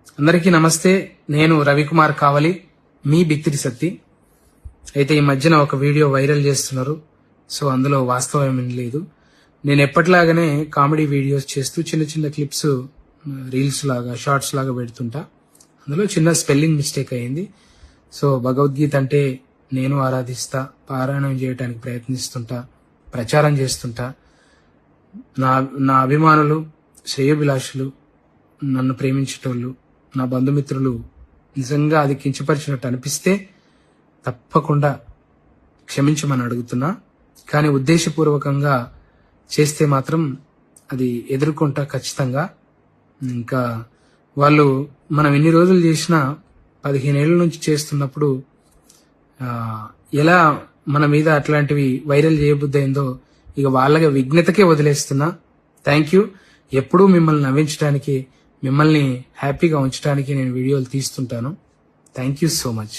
అందరికీ నమస్తే. నేను రవికుమార్ కావలి, మీ బిత్తిరి సత్తి. అయితే ఈ మధ్యన ఒక వీడియో వైరల్ చేస్తున్నారు. సో అందులో వాస్తవం ఏం లేదు. నేను ఎప్పటిలాగానే కామెడీ వీడియోస్ చేస్తూ చిన్న చిన్న క్లిప్స్ రీల్స్ లాగా షార్ట్స్ లాగా పెడుతుంటా. అందులో చిన్న స్పెల్లింగ్ మిస్టేక్ అయింది. సో భగవద్గీత అంటే నేను ఆరాధిస్తా, పారాయణం చేయడానికి ప్రయత్నిస్తుంటా, ప్రచారం చేస్తుంటా. నా అభిమానులు, శ్రేయోభిలాషులు, నన్ను ప్రేమించేటోళ్ళు, నా బంధుమిత్రులు నిజంగా అది కించపరిచినట్టు అనిపిస్తే తప్పకుండా క్షమించమని అడుగుతున్నా. కానీ ఉద్దేశపూర్వకంగా చేస్తే మాత్రం అది ఎదుర్కొంటా ఖచ్చితంగా. ఇంకా వాళ్ళు మనం ఎన్ని రోజులు చేసినా 15 ఏళ్ల నుంచి చేస్తున్నప్పుడు ఎలా మన మీద అట్లాంటివి వైరల్ చేయబుద్దయిందో ఇక వాళ్ళకి విఘ్నతకే వదిలేస్తున్నా. Thank you. ఎప్పుడూ మిమ్మల్ని నవ్వించడానికి, మిమ్మల్ని హ్యాపీగా ఉంచడానికి నేను వీడియోలు తీస్తుంటాను. Thank you so much.